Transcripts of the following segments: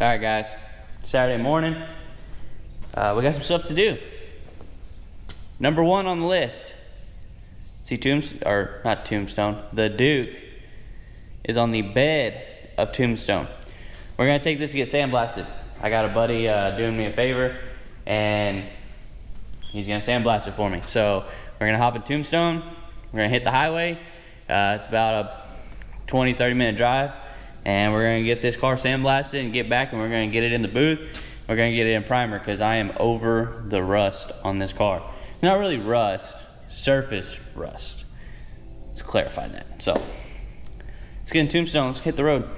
All right, guys. Saturday morning. We got some stuff to do. Number one on the list. See not Tombstone. The Duke is on the bed of Tombstone. We're gonna take this to get sandblasted. I got a buddy doing me a favor, and he's gonna sandblast it for me. So we're gonna hop in Tombstone. We're gonna hit the highway. It's about a 20-30 minute drive, and we're gonna get this car sandblasted and get back, and we're gonna get it in the booth. We're gonna get it in primer because I am over the rust on this car. It's not really rust, surface rust. Let's clarify that. So let's get in Tombstone. Let's hit the road.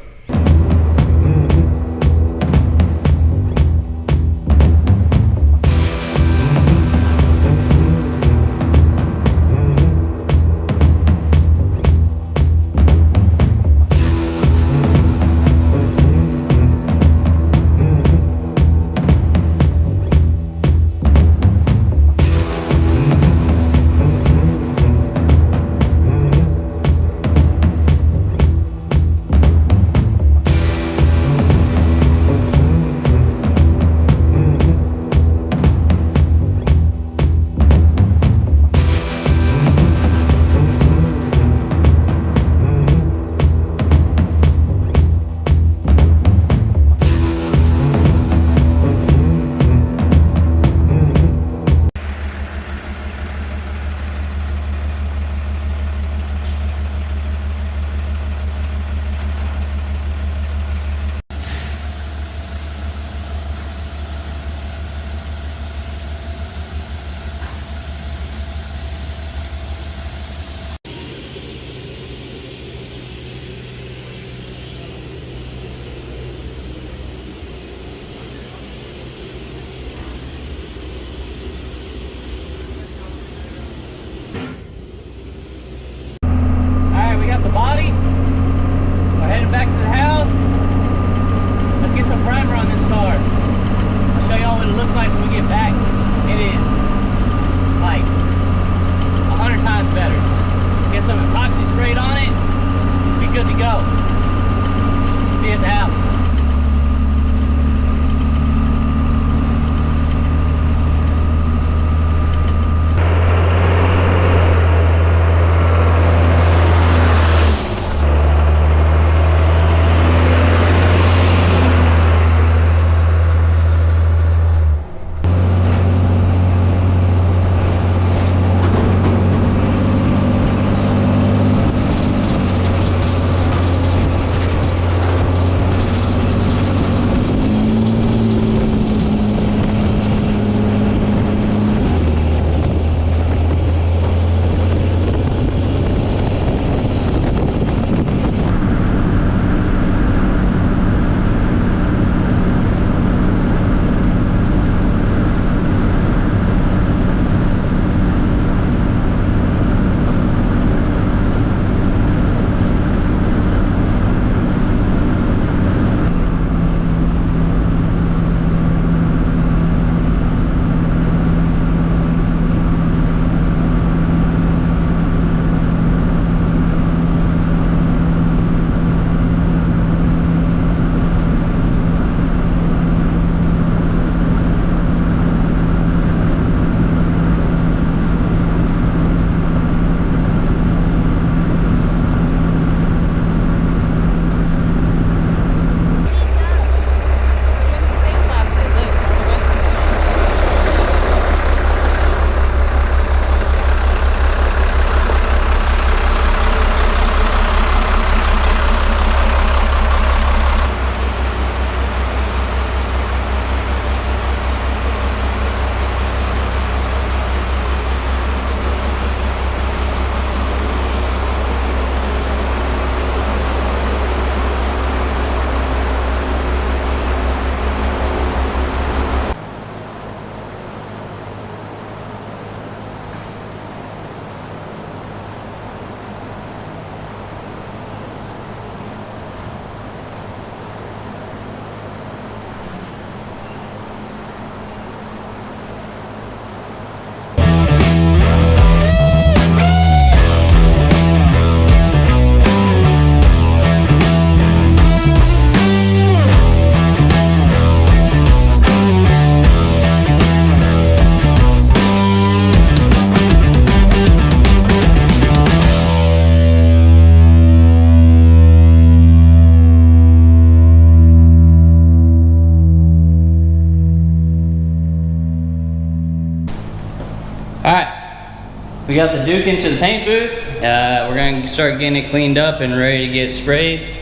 We got the Duke into the paint booth. We're gonna start getting it cleaned up and ready to get sprayed.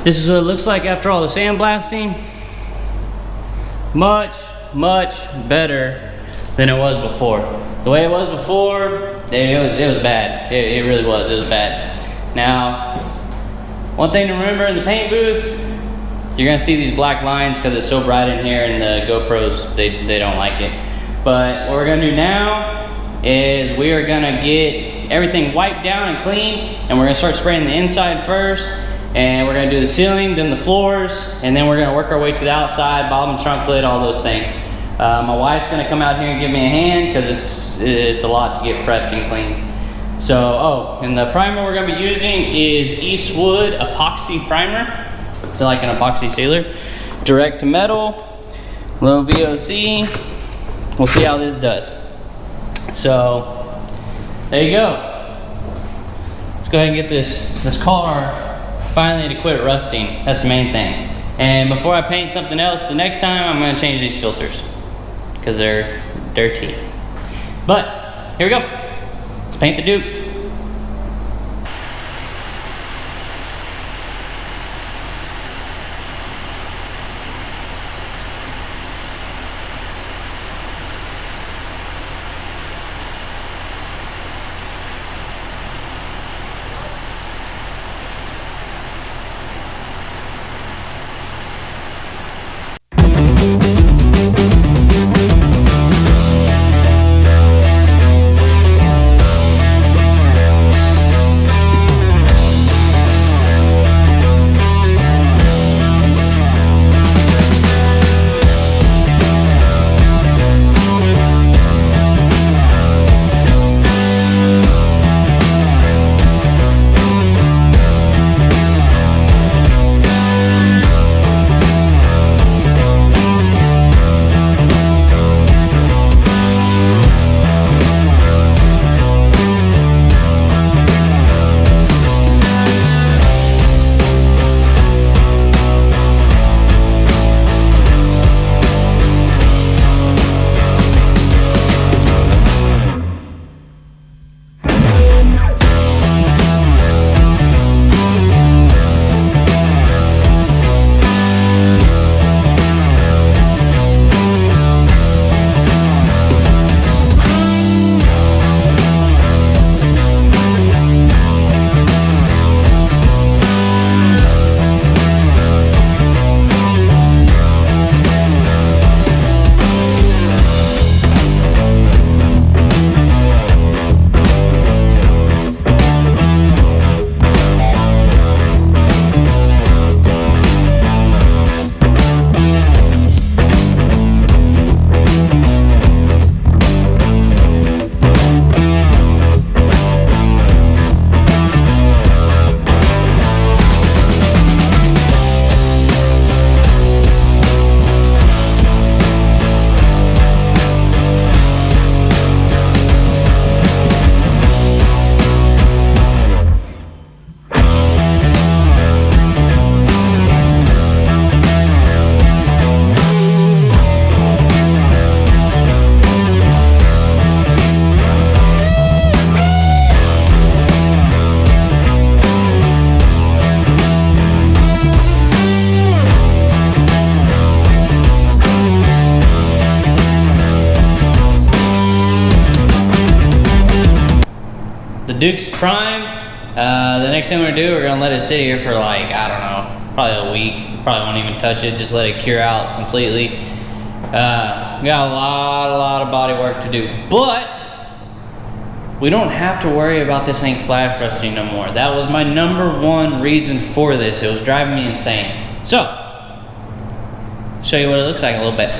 This is what it looks like after all the sandblasting. Much, much better than it was before. The way it was before, it was bad. It really was, it was bad. Now, one thing to remember in the paint booth, you're gonna see these black lines because it's so bright in here and the GoPros, they don't like it. But what we're gonna do now is we are gonna get everything wiped down and clean, and we're gonna start spraying the inside first, and we're gonna do the ceiling, then the floors, and then we're gonna work our way to the outside, bottom trunk lid, all those things. My wife's gonna come out here and give me a hand because it's a lot to get prepped and cleaned. So, oh, and the primer we're gonna be using is Eastwood epoxy primer. It's like an epoxy sealer. Direct to metal, little VOC. We'll see how this does. So, there you go. Let's go ahead and get this car finally to quit rusting. That's the main thing. And before I paint something else, the next time I'm gonna change these filters because they're dirty. But, here we go. Let's paint the Duke. Duke's primed. The next thing we're gonna do, we're gonna let it sit here for like, I don't know, probably a week. Probably won't even touch it, just let it cure out completely. We got a lot of body work to do, but we don't have to worry about this thing flash rusting no more. That was my #1 reason for this. It was driving me insane. So, show you what it looks like a little bit.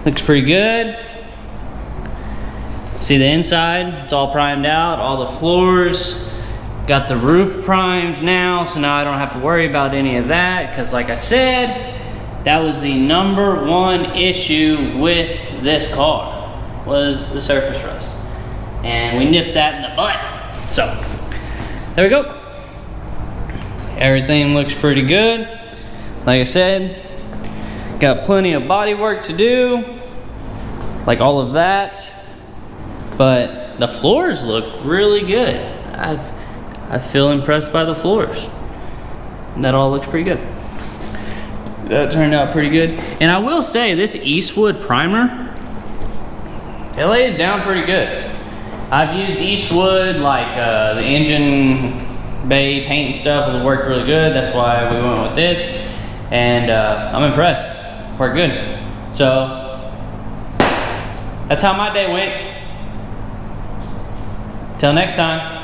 Looks pretty good. See the inside, it's all primed out, all the floors. Got the roof primed now, so now I don't have to worry about any of that, because like I said, that was the #1 issue with this car, was the surface rust. And we nipped that in the butt. So, there we go. Everything looks pretty good. Like I said, got plenty of body work to do, like all of that. but the floors look really good. I feel impressed by the floors. That all looks pretty good. That turned out pretty good. And I will say, this Eastwood primer, it lays down pretty good. I've used Eastwood, like the engine bay paint and stuff, it worked really good. That's why we went with this. And I'm impressed. Worked good. So, that's how my day went. Till next time.